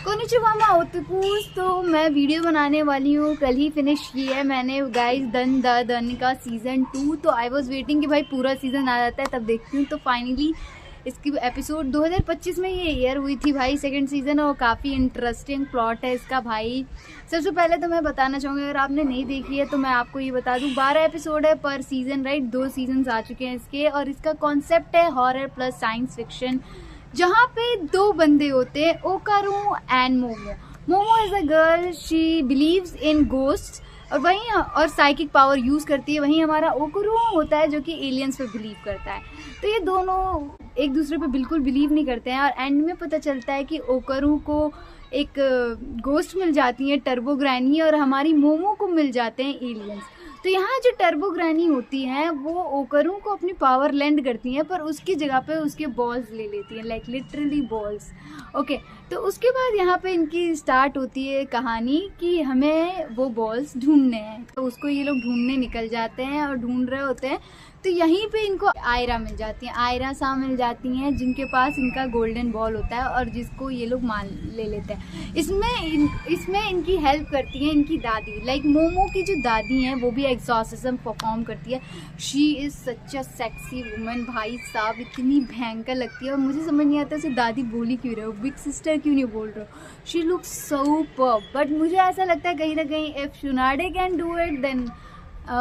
Konnichiwa ओताकुस। तो मैं video बनाने वाली हूँ, कल ही फिनिश की है मैंने गाइस दन का सीज़न 2। तो आई वॉज वेटिंग कि भाई पूरा सीज़न आ जाता है तब देखती हूँ। तो फाइनली इसकी एपिसोड 2025 में ये एयर हुई थी भाई सेकंड सीज़न, और काफ़ी इंटरेस्टिंग प्लॉट है इसका भाई। सबसे पहले तो मैं बताना चाहूँगी, अगर आपने नहीं देखी है तो मैं आपको ये बता दूँ, 12 एपिसोड है पर सीज़न, राइट। 2 सीजन्स आ चुके हैं इसके, और इसका कॉन्सेप्ट है हॉरर प्लस साइंस फिक्शन, जहाँ पे 2 बंदे होते हैं, Okarun and Momo. Momo is a girl, she believes in ghost और वहीं और साइकिक पावर यूज़ करती है। वहीं हमारा ओकारू होता है जो कि एलियंस पे बिलीव करता है। तो ये दोनों एक दूसरे पे बिल्कुल बिलीव नहीं करते हैं, और एंड में पता चलता है कि ओकारू को एक गोस्ट मिल जाती है, टर्बो ग्रैनी, और हमारी मोमो को मिल जाते हैं एलियंस। तो यहाँ जो टर्बो ग्रैनी होती हैं वो ओकारू को अपनी पावर लैंड करती हैं, पर उसकी जगह पे उसके बॉल्स ले लेती हैं, लाइक लिटरली बॉल्स। ओके, तो उसके बाद यहाँ पे इनकी स्टार्ट होती है कहानी कि हमें वो बॉल्स ढूंढने हैं। तो उसको ये लोग ढूंढने निकल जाते हैं और ढूंढ रहे होते हैं। तो यहीं पे इनको आयरा मिल जाती हैं, आयरा सा मिल जाती हैं, जिनके पास इनका गोल्डन बॉल होता है और जिसको ये लोग मान ले लेते हैं। इसमें इनकी हेल्प करती हैं इनकी दादी, लाइक मोमो की जो दादी हैं वो भी एग्जॉर्सिज्म परफॉर्म करती है। She is such a sexy woman, भाई साहब इतनी भयंकर लगती है, और मुझे समझ नहीं आता उसे दादी बोली क्यों रहे हो, बिग सिस्टर क्यों नहीं बोल रहे हो। शी लुक्स सुपर्ब, बट मुझे ऐसा लगता है कहीं ना कहीं इफ शुनाडे can do it then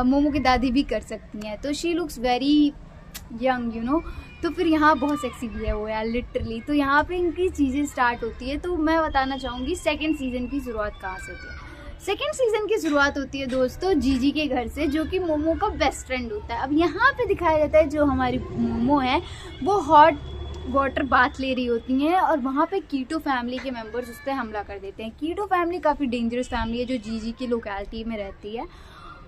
Momo की दादी भी कर सकती हैं। तो she looks very young, you know. तो फिर यहाँ बहुत सेक्सी भी है वो यार, लिटरली। तो यहाँ पे इनकी चीज़ें स्टार्ट होती है। तो मैं बताना चाहूँगी सेकंड सीज़न की शुरुआत कहाँ से होती है। सेकंड सीज़न की शुरुआत होती है दोस्तों जीजी के घर से, जो कि मोमो का बेस्ट फ्रेंड होता है। अब यहाँ पे दिखाया जाता है जो हमारी मोमो है वो हॉट वाटर बाथ ले रही होती हैं, और वहाँ पे कीटो फैमिली के मेंबर्स उस पर हमला कर देते हैं। कीटो फैमिली काफ़ी डेंजरस फैमिली है जो जीजी की लोकेलिटी में रहती है,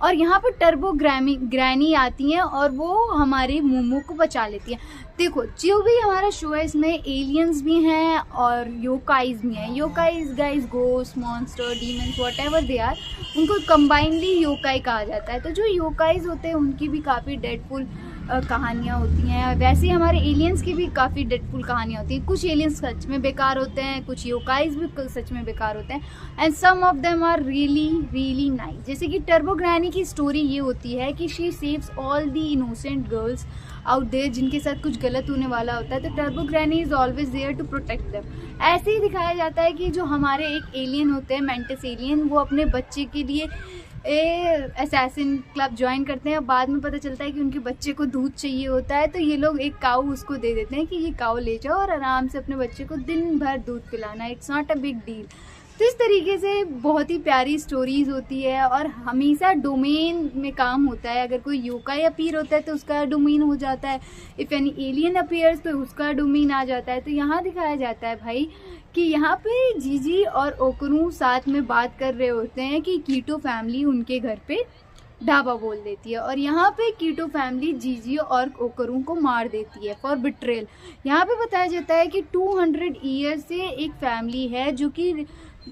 और यहाँ पर टर्बो ग्रैनी आती हैं और वो हमारे मोमो को बचा लेती हैं। देखो जो भी हमारा शो है इसमें एलियंस भी हैं और योकाइज भी हैं। Yokais guys ghost, monster, demons, whatever they are, उनको कंबाइनली योकाई कहा जाता है। तो जो योकाइज होते हैं उनकी भी काफ़ी डेडफुल कहानियाँ होती हैं। वैसे ही हमारे एलियंस की भी काफ़ी डेडफुल कहानियाँ होती हैं। कुछ एलियंस सच में बेकार होते हैं, कुछ योकाइज भी सच में बेकार होते हैं, and some of them are really really nice. जैसे कि टर्बो ग्रैनी की स्टोरी ये होती है कि she saves all the innocent girls out there जिनके साथ कुछ गलत होने वाला होता है। तो turbo granny is always there to protect them. ऐसे ही दिखाया जाता है कि जो हमारे एक एलियन होते हैं, मेंटिस एलियन, वो अपने बच्चे के लिए असैसिन क्लब ज्वाइन करते हैं। बाद में पता चलता है कि उनके बच्चे को दूध चाहिए होता है, तो ये लोग एक काऊ उसको दे देते हैं कि ये काऊ ले जाओ और आराम से अपने बच्चे को दिन भर दूध पिलाना, it's not a big deal. तो इस तरीके से बहुत ही प्यारी स्टोरीज होती है, और हमेशा डोमेन में काम होता है। अगर कोई योकाई अपीयर होता है तो उसका डोमेन हो जाता है, इफ़ एनी एलियन अपीयर्स तो उसका डोमेन आ जाता है। तो यहाँ दिखाया जाता है भाई कि यहाँ पे जीजी और ओकारू साथ में बात कर रहे होते हैं कि कीटो फैमिली उनके घर पे ढाबा बोल देती है, और यहाँ पे कीटो फैमिली जीजी और ओकारू को मार देती है फॉर बिट्रेल। यहाँ पे बताया जाता है कि 200 ईयर से एक फैमिली है जो कि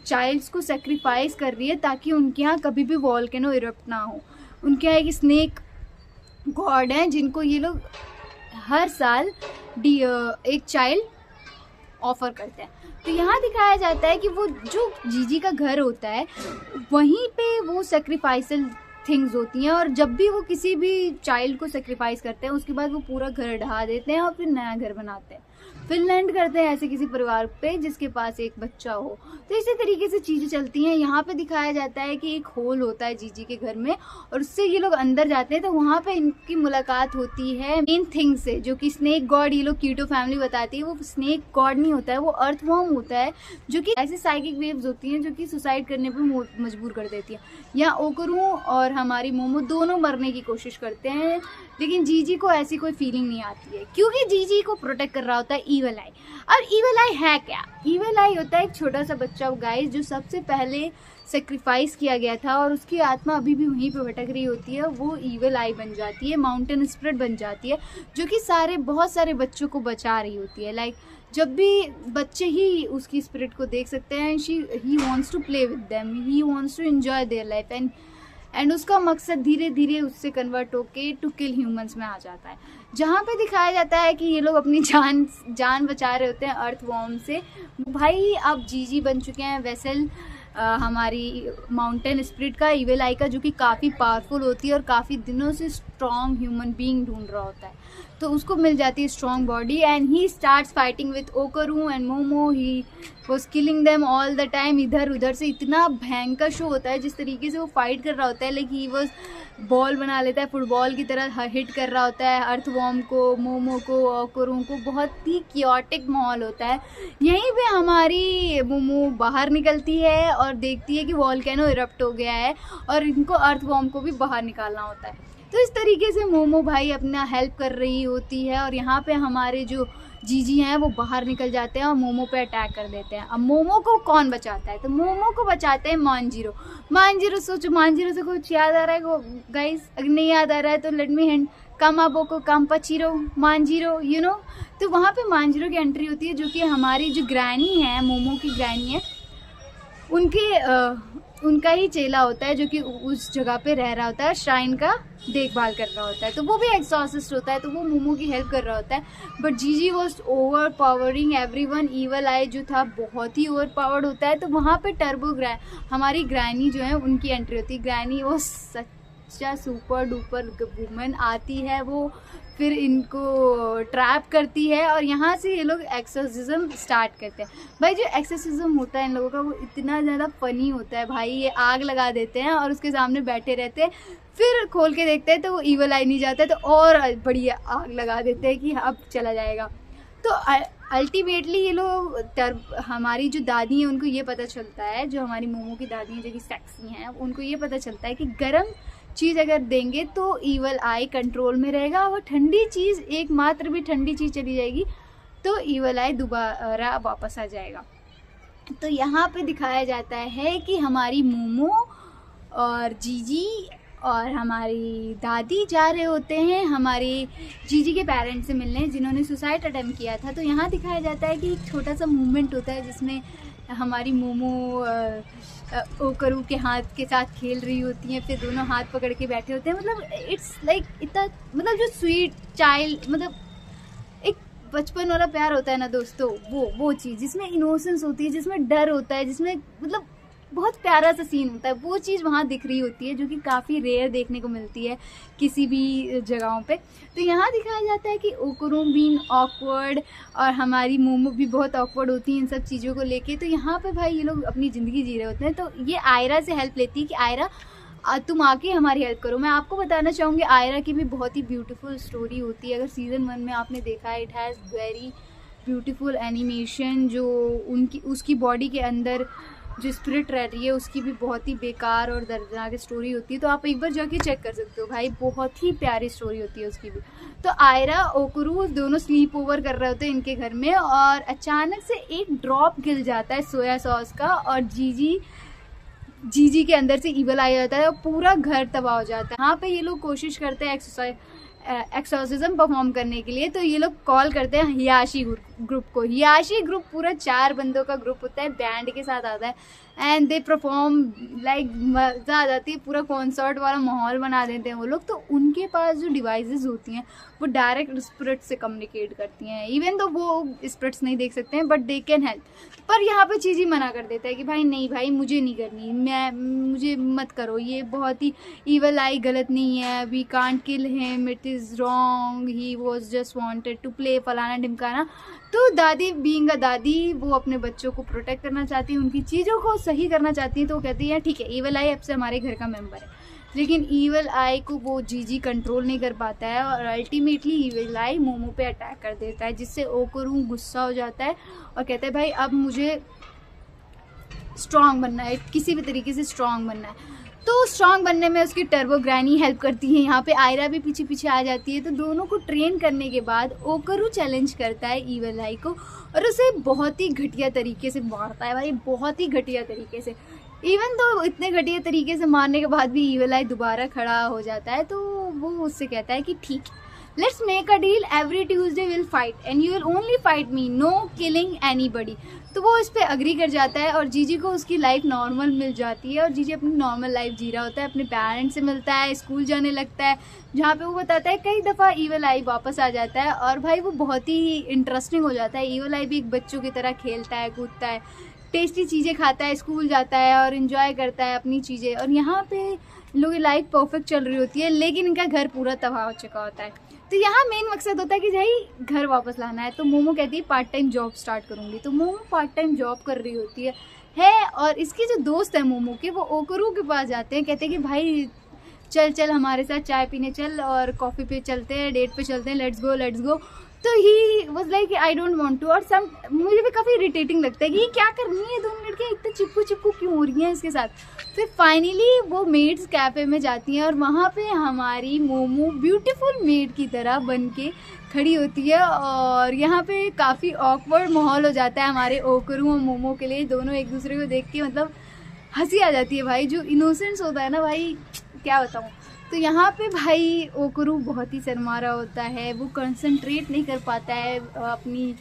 चाइल्ड्स को सेक्रीफाइस कर रही है ताकि उनके यहाँ कभी भी वॉल्केनो इरप्ट ना हो। उनके यहाँ एक स्नेक गॉड है जिनको ये लोग हर साल एक चाइल्ड ऑफर करते हैं। तो यहाँ दिखाया जाता है कि वो जो जीजी का घर होता है वहीं पे वो सेक्रीफाइसल थिंग्स होती हैं, और जब भी वो किसी भी चाइल्ड को सेक्रीफाइस करते हैं उसके बाद वो पूरा घर ढहा देते हैं और फिर नया घर बनाते हैं, फिर लैंड करते हैं ऐसे किसी परिवार पे जिसके पास एक बच्चा हो। तो इसी तरीके से चीज़ें चलती हैं। यहाँ पे दिखाया जाता है कि एक होल होता है जीजी के घर में, और उससे ये लोग अंदर जाते हैं। तो वहाँ पे इनकी मुलाकात होती है मेन थिंग से, जो कि स्नेक गॉड ये लोग कीटो फैमिली बताती है। वो स्नेक गॉड नहीं होता है, वो अर्थवॉर्म होता है, जो कि ऐसी साइकिक वेव्स होती हैं जो कि सुसाइड करने पर मजबूर कर देती है। यहाँ ओकारू और हमारी मोमो दोनों मरने की कोशिश करते हैं, लेकिन जीजी को ऐसी कोई फीलिंग नहीं आती है, क्योंकि जीजी को प्रोटेक्ट कर रहा होता है ईवल आई। अब ईवल आई है क्या? ईवल आई होता है एक छोटा सा बच्चा गाइस, जो सबसे पहले सेक्रीफाइस किया गया था, और उसकी आत्मा अभी भी वहीं पे भटक रही होती है। वो ईवल आई बन जाती है, माउंटेन स्पिरिट बन जाती है, जो कि बहुत सारे बच्चों को बचा रही होती है। लाइक जब भी बच्चे ही उसकी स्पिरिट को देख सकते हैं, he wants to play with them, he wants to enjoy their life, and and उसका मकसद धीरे धीरे उससे कन्वर्ट होके टू किल ह्यूमंस में आ जाता है, जहाँ पे दिखाया जाता है कि ये लोग अपनी जान बचा रहे होते हैं अर्थ वॉर्म से। भाई अब जीजी बन चुके हैं वेसल हमारी माउंटेन स्पिरिट का, इविल आई का, जो कि काफ़ी पावरफुल होती है और काफ़ी दिनों से स्ट्रॉन्ग ह्यूमन बीइंग ढूंढ रहा होता है। तो उसको मिल जाती है strong body and he starts fighting with Okarun and Momo. He was killing them all the time. इधर उधर से इतना भयंकर शो होता है जिस तरीके से वो फाइट कर रहा होता है, लाइक ही वॉज बॉल बना लेता है, फुटबॉल की तरह हिट कर रहा होता है अर्थवॉर्म को, मोमो को, ओकरू को। बहुत ही क्योटिक माहौल होता है। यहीं पे हमारी मोमो बाहर निकलती है और देखती है कि वॉल्केनो इरप्ट हो गया है और इनको अर्थवॉर्म को भी बाहर निकालना होता है। तो इस तरीके से मोमो भाई अपना हेल्प कर रही होती है और यहाँ पे हमारे जो जीजी हैं वो बाहर निकल जाते हैं और मोमो पे अटैक कर देते हैं। अब मोमो को कौन बचाता है? तो मोमो को बचाते हैं मांजिरो। मांजिरो, सोचो मांजिरो से कुछ याद आ रहा है गाइस? अगर नहीं याद आ रहा है तो let me hint, Kamaboko Kampachiro Manjiro, you know. तो वहाँ पे मांजिरो की एंट्री होती है, जो कि हमारी जो ग्रैनी है, मोमो की ग्रैनी है, उनका ही चेला होता है जो कि उस जगह पे रह रहा होता है, श्राइन का देखभाल कर रहा होता है। तो वो भी एक्सॉर्सिस्ट होता है, तो वो मोमो की हेल्प कर रहा होता है। But Jiji was overpowering everyone. Evil eye जो था बहुत ही ओवर पावर्ड होता है। तो वहाँ पे टर्बो हमारी ग्रैनी जो है उनकी एंट्री होती है। ग्रैनी वो सच्चा सुपर डुपर वुमन आती है, वो फिर इनको ट्रैप करती है और यहाँ से ये लोग एक्सोर्सिज्म स्टार्ट करते हैं। भाई जो एक्सोर्सिज्म होता है इन लोगों का वो इतना ज़्यादा फनी होता है भाई। ये आग लगा देते हैं और उसके सामने बैठे रहते हैं, फिर खोल के देखते हैं तो वो इविल आई नहीं जाता है, तो और बढ़िया आग लगा देते हैं कि अब चला जाएगा। तो अल्टीमेटली ये लोग हमारी जो दादी हैं उनको ये पता चलता है, जो हमारी मोमो की दादी हैं जो कि सेक्सी हैं, उनको ये पता चलता है कि गर्म चीज़ अगर देंगे तो इविल आई कंट्रोल में रहेगा, और ठंडी चीज़, एकमात्र भी ठंडी चीज़ चली जाएगी तो इविल आई दोबारा वापस आ जाएगा। तो यहाँ पे दिखाया जाता है कि हमारी मोमो और जीजी और हमारी दादी जा रहे होते हैं हमारे जीजी के पेरेंट्स से मिलने, जिन्होंने सुसाइड अटेम्प्ट किया था। तो यहाँ दिखाया जाता है कि एक छोटा सा मूवमेंट होता है जिसमें हमारी मोमो ओकरू के हाथ के साथ खेल रही होती हैं, फिर दोनों हाथ पकड़ के बैठे होते हैं। मतलब इट्स लाइक इतना, मतलब जो स्वीट चाइल्ड, मतलब एक बचपन वाला प्यार होता है ना दोस्तों, वो चीज़ जिसमें इनोसेंस होती है, जिसमें डर होता है, जिसमें मतलब बहुत प्यारा सा सीन होता है, वो चीज़ वहाँ दिख रही होती है, जो कि काफ़ी रेयर देखने को मिलती है किसी भी जगहों पे। तो यहाँ दिखाया जाता है कि ओकरू बीइंग ऑकवर्ड और हमारी मोमो भी बहुत ऑकवर्ड होती है इन सब चीज़ों को लेके। तो यहाँ पे भाई ये लोग अपनी ज़िंदगी जी रहे होते हैं। तो ये आयरा से हेल्प लेती है कि आयरा तुम आके हमारी हेल्प करो। मैं आपको बताना चाहूँगी आयरा की भी बहुत ही ब्यूटीफुल स्टोरी होती है। अगर सीज़न 1 में आपने देखा है, it has very beautiful animation. जो उसकी बॉडी के अंदर जो स्पिरिट रह रही है उसकी भी बहुत ही बेकार और दर्दनाक स्टोरी होती है। तो आप एक बार जाके चेक कर सकते हो भाई, बहुत ही प्यारी स्टोरी होती है उसकी भी। तो आयरा ओकरू दोनों स्लीप ओवर कर रहे होते हैं इनके घर में, और अचानक से एक ड्रॉप गिर जाता है सोया सॉस का, और जीजी के अंदर से इविल आ जाता है और पूरा घर तबाह हो जाता है। यहाँ पे ये लोग कोशिश करते हैं एक्सोर्सिज्म परफॉर्म करने के लिए। तो ये लोग कॉल करते हैं हियाशी ग्रुप को। हियाशी ग्रुप पूरा 4 बंदों का ग्रुप होता है, बैंड के साथ आता है, एंड दे परफॉर्म लाइक मज़ा आ जाती है, पूरा कॉन्सर्ट वाला माहौल बना देते हैं वो लोग। तो उनके पास जो डिवाइसेस होती हैं वो डायरेक्ट स्पिरिट से कम्युनिकेट करती हैं, इवन तो वो स्पिरिट्स नहीं देख सकते हैं बट दे कैन हेल्प। पर यहाँ पे चीज़ ही मना कर देता है कि भाई नहीं भाई, मुझे नहीं करनी, मुझे मत करो, ये बहुत ही इविल आई गलत नहीं है, we can't kill him, it is wrong, he was just wanted to play, फलाना ढिमकाना। तो दादी बीइंग अ दादी, वो अपने बच्चों को प्रोटेक्ट करना चाहती है, उनकी चीज़ों को सही करना चाहती है। तो वो कहती है ठीक है, इविल आई अब से हमारे घर का मेंबर है। लेकिन इविल आई को वो जीजी कंट्रोल नहीं कर पाता है, और अल्टीमेटली इविल आई मोमो पे अटैक कर देता है, जिससे ओकरू गुस्सा हो जाता है और कहता है भाई अब मुझे स्ट्रांग बनना है, किसी भी तरीके से स्ट्रांग बनना है। तो स्ट्रांग बनने में उसकी टर्बो ग्रैनी हेल्प करती है। यहाँ पे आयरा भी पीछे पीछे आ जाती है। तो दोनों को ट्रेन करने के बाद ओकरू चैलेंज करता है इविल आई को, और उसे बहुत ही घटिया तरीके से मारता है भाई, बहुत ही घटिया तरीके से। इवन तो इतने घटिया तरीके से मारने के बाद भी इविल आई दोबारा खड़ा हो जाता है। तो वो उससे कहता है कि ठीक, let's make a deal, every Tuesday will fight and you will only fight me, no killing anybody. तो वो इस पर अग्री कर जाता है और जीजी को उसकी लाइफ नॉर्मल मिल जाती है और जीजी अपनी नॉर्मल लाइफ जी रहा होता है, अपने पेरेंट्स से मिलता है, स्कूल जाने लगता है, जहाँ पे वो बताता है कई दफ़ा ईवल आई वापस आ जाता है और भाई वो बहुत ही इंटरेस्टिंग हो जाता है। ईवल आई भी एक बच्चों की तरह खेलता है, कूदता है, टेस्टी चीज़ें खाता है, स्कूल जाता है और इन्जॉय करता है अपनी चीज़ें। और यहाँ पे इन लोगों की लाइफ परफेक्ट चल रही होती है, लेकिन इनका घर पूरा तबाह हो चुका होता है। तो यहाँ मेन मकसद होता है कि भाई घर वापस लाना है। तो मोमो कहती है पार्ट टाइम जॉब स्टार्ट करूँगी। तो मोमो पार्ट टाइम जॉब कर रही होती है और इसकी जो दोस्त है मोमो के, वो ओकरू के पास जाते हैं, कहते हैं कि भाई चल चल हमारे साथ चाय पीने चल और कॉफ़ी पे चलते हैं, डेट पे चलते हैं, लेट्स गो। तो he was like I don't want to. और मुझे भी काफ़ी इरिटेटिंग लगता है कि ये क्या कर रही है, 2 मिनट के इतना चिपकू क्यों हो रही हैं इसके साथ। फिर फाइनली वो मेड्स कैफ़े में जाती हैं और वहाँ पे हमारी मोमो ब्यूटीफुल मेड की तरह बन के खड़ी होती है और यहाँ पे काफ़ी ऑकवर्ड माहौल हो जाता है हमारे ओकरू और मोमो के लिए। दोनों एक दूसरे को देख के मतलब हंसी आ जाती है भाई, जो इनोसेंस होता है ना भाई, क्या बताऊँ। तो यहाँ पे भाई ओकरू बहुत ही शर्मा रहा होता है, वो कंसंट्रेट नहीं कर पाता है अपनी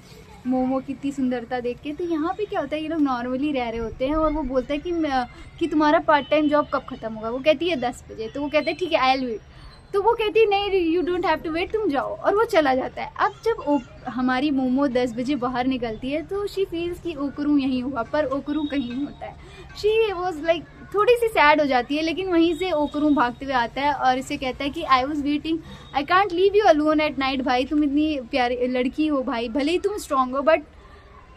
मोमो की इतनी सुंदरता देख के। तो यहाँ पे क्या होता है, ये लोग नॉर्मली रह रहे होते हैं और वो बोलता है कि तुम्हारा पार्ट टाइम जॉब कब ख़त्म होगा। वो कहती है 10 बजे। तो वो कहते हैं ठीक है आई विल वेट। तो वो कहती है नहीं you don't have to wait, तुम जाओ, और वो चला जाता है। अब जब हमारी मोमो 10 बजे बाहर निकलती है तो शी फील्स कि ओकरू यहीं होगा, पर ओकरू कहीं नहीं होता है। शी वॉज लाइक थोड़ी सी सैड हो जाती है, लेकिन वहीं से ओकरू भागते हुए आता है और इसे कहता है कि I was waiting, I can't leave you alone at night. भाई तुम इतनी प्यारी लड़की हो भाई, भले ही तुम स्ट्रॉन्ग हो, but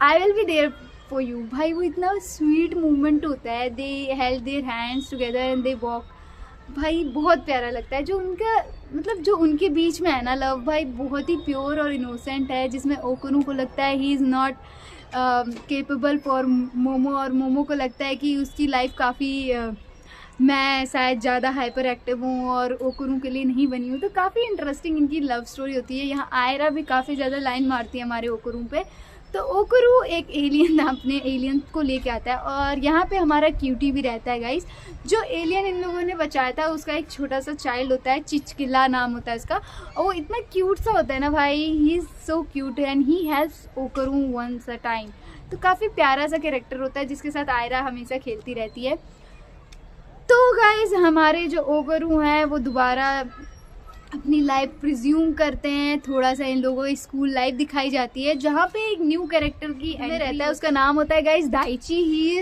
I will be there for you. भाई वो इतना स्वीट मोमेंट होता है, they held their hands together and they walk. भाई बहुत प्यारा लगता है जो उनका मतलब जो उनके बीच में है ना लव, भाई बहुत ही प्योर और इनोसेंट है, जिसमें ओकरू को लगता है he is not capable for momo और मोमो को लगता है कि उसकी लाइफ काफ़ी मैं शायद ज़्यादा हाइपर एक्टिव हूँ और ओकरू के लिए नहीं बनी हूँ। तो काफ़ी इंटरेस्टिंग इनकी लव स्टोरी होती है। यहाँ आयरा भी काफ़ी ज़्यादा लाइन मारती है हमारे ओकरू पे। तो ओकरू एक एलियन अपने एलियन को लेके आता है और यहाँ पे हमारा क्यूटी भी रहता है गाइस। जो एलियन इन लोगों ने बचाया था उसका एक छोटा सा चाइल्ड होता है, चिचकिला नाम होता है इसका, और वो इतना क्यूट सा होता है ना भाई, he is so cute and he helps Okarun once a time. तो काफ़ी प्यारा सा कैरेक्टर होता है जिसके साथ आयरा हमेशा खेलती रहती है। तो गाइस हमारे जो ओकरू हैं वो दोबारा अपनी लाइफ रिज्यूम करते हैं। थोड़ा सा इन लोगों की स्कूल लाइफ दिखाई जाती है, जहाँ पे एक न्यू कैरेक्टर की एंट्री रहता है, उसका नाम होता है guys Daichi. He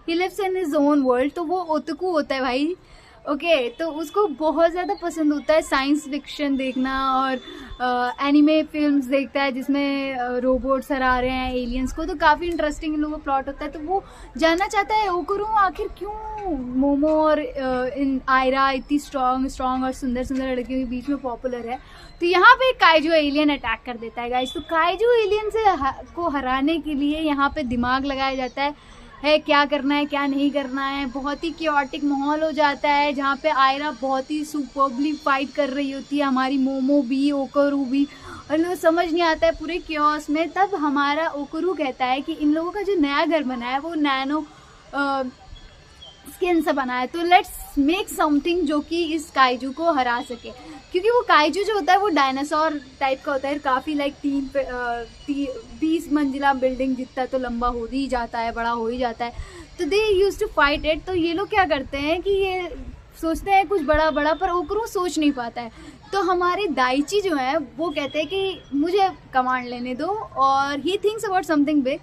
lives in his own world. तो वो ओतकू होता है भाई, ओके। तो उसको बहुत ज़्यादा पसंद होता है साइंस फिक्शन देखना और एनिमे फिल्म्स देखता है जिसमें रोबोट्स हरा रहे हैं एलियंस को। तो काफ़ी इंटरेस्टिंग इन लोगों का प्लॉट होता है। तो वो जानना चाहता है ओकरू आखिर क्यों मोमो और इन आयरा इतनी स्ट्रॉन्ग और सुंदर लड़कियों के बीच में पॉपुलर है। तो यहाँ पे काइजू एलियन अटैक कर देता है गाइस। तो काइजू एलियन को हराने के लिए यहाँ पे दिमाग लगाया जाता है क्या करना है क्या नहीं करना है। बहुत ही क्योटिक माहौल हो जाता है जहाँ पे आयरा बहुत ही सुपर्बली फाइट कर रही होती है, हमारी मोमो भी ओकरू भी, और इनको समझ नहीं आता है पूरे क्योस में। तब हमारा ओकरू कहता है कि इन लोगों का जो नया घर बना है वो नैनो स्किन से बना है, तो लेट्स मेक समथिंग जो कि इस काइजू को हरा सके। क्योंकि वो काइजू जो होता है वो डायनासोर टाइप का होता है, काफ़ी लाइक 20 मंजिला बिल्डिंग जितना तो लंबा हो ही जाता है, बड़ा हो ही जाता है। तो दे यूज टू फाइट इट। तो ये लोग क्या करते हैं कि ये सोचते हैं कुछ बड़ा, पर ओकरू सोच नहीं पाता है। तो हमारे दाइची जो है वो कहते हैं कि मुझे कमांड लेने दो, और he thinks about something big.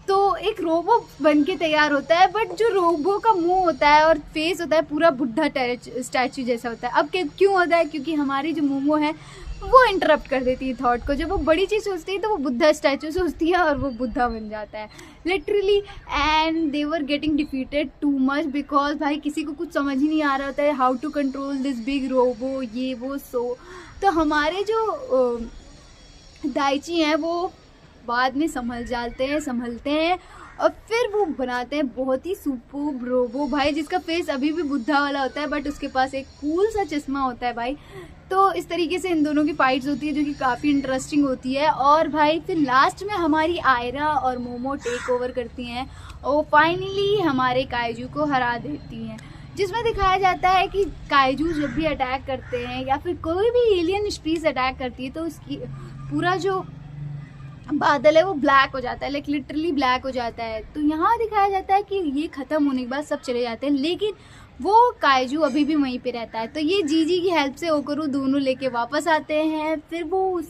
तो एक रोबो बन के तैयार होता है, बट जो रोबो का मुंह होता है और फेस होता है पूरा बुद्धा स्टैचू जैसा होता है। अब क्यों होता है? क्योंकि हमारी जो मोमो है वो इंटरप्ट कर देती है थॉट को। जब वो बड़ी चीज़ सोचती है तो वो बुद्धा स्टैचू सोचती है और वो बुद्धा बन जाता है literally. And they were getting defeated too much because भाई किसी को कुछ समझ ही नहीं आ रहा होता है how to control this big robo, ये वो सो। तो हमारे जो दाइची हैं वो बाद में संभलते हैं और फिर वो बनाते हैं बहुत ही सुपर्ब रोबो भाई, जिसका फेस अभी भी बुद्धा वाला होता है बट उसके पास एक कूल सा चश्मा होता है भाई। तो इस तरीके से इन दोनों की फाइट्स होती है जो कि काफ़ी इंटरेस्टिंग होती है। और भाई फिर लास्ट में हमारी आयरा और मोमो टेक ओवर करती हैं और फाइनली हमारे काइजू को हरा देती हैं। जिसमें दिखाया जाता है कि काइजू जब भी अटैक करते हैं या फिर कोई भी एलियन स्पीसीज अटैक करती है तो उसकी पूरा जो बादल है वो ब्लैक हो जाता है, लाइक लिटरली ब्लैक हो जाता है। तो यहाँ दिखाया जाता है कि ये ख़त्म होने के बाद सब चले जाते हैं, लेकिन वो काइजू अभी भी वहीं पे रहता है। तो ये जीजी की हेल्प से ओकरू दोनों लेके वापस आते हैं। फिर वो उस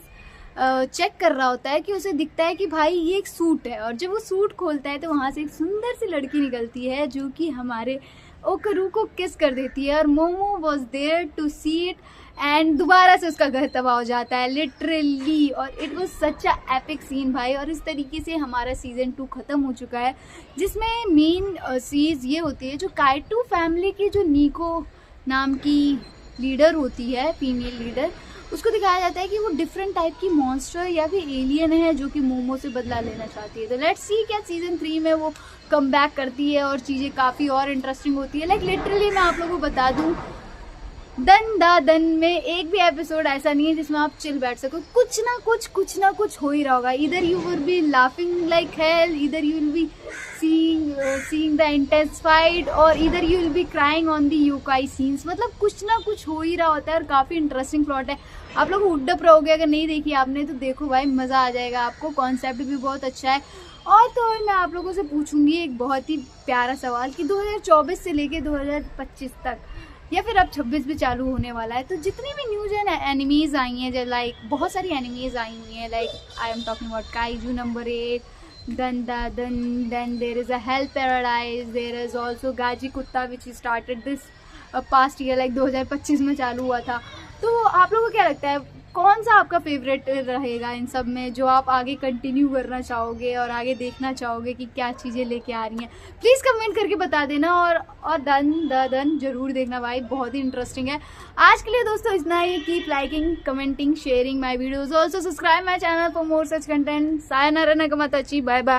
चेक कर रहा होता है कि उसे दिखता है कि भाई ये एक सूट है, और जब वो सूट खोलता है तो वहाँ से एक सुंदर सी लड़की निकलती है जो कि हमारे ओकरू को किस कर देती है, और Momo was there to see it and दोबारा से उसका घर तबाह हो जाता है लिटरली। और it was such a epic scene भाई। और इस तरीके से हमारा सीज़न 2 ख़त्म हो चुका है, जिसमें मेन चीज़ ये होती है जो काइटू फैमिली की जो नीको नाम की लीडर होती है, फीमेल लीडर, उसको दिखाया जाता है कि वो डिफरेंट टाइप की मॉन्स्टर या फिर एलियन है जो कि मोमो से बदला लेना चाहती है। तो लेट्स सी क्या सीज़न 3 में वो कम बैक करती है और चीज़ें काफ़ी और इंटरेस्टिंग होती है। लाइक लिटरली मैं आप लोगों को बता दूँ, दन में एक भी एपिसोड ऐसा नहीं है जिसमें आप चिल बैठ सको। कुछ ना कुछ हो ही रहा होगा। इधर you will be laughing like hell, इधर you will be seeing the intense fight, और इधर you will be crying on the yokai scenes. मतलब कुछ ना कुछ हो ही रहा होता है और काफ़ी इंटरेस्टिंग प्लॉट है। आप लोग हुड्डप रहोगे, अगर नहीं देखी आपने तो देखो भाई, मज़ा आ जाएगा आपको। कॉन्सेप्ट भी बहुत अच्छा है। और तो और मैं आप लोगों से पूछूंगी एक बहुत ही प्यारा सवाल कि 2024 से लेके 2025 तक या फिर अब 26 भी चालू होने वाला है, तो जितनी भी न्यूज है एनिमीज़ आई हैं, जो लाइक बहुत सारी एनिमीज़ आई हुई हैं, like I am talking about kaiju number 8, then there is a Hell Paradise, there is also गाजी कुत्ता which started this past year, like 2025 में चालू हुआ था। तो आप लोगों को क्या लगता है कौन सा आपका फेवरेट रहेगा इन सब में, जो आप आगे कंटिन्यू करना चाहोगे और आगे देखना चाहोगे कि क्या चीज़ें लेके आ रही हैं? प्लीज़ कमेंट करके बता देना। और दन ज़रूर देखना भाई, बहुत ही इंटरेस्टिंग है। आज के लिए दोस्तों इतना ही। Keep liking, commenting, sharing my videos, also subscribe my channel for more such content. Sayonara नगमाताची, बाय बाय।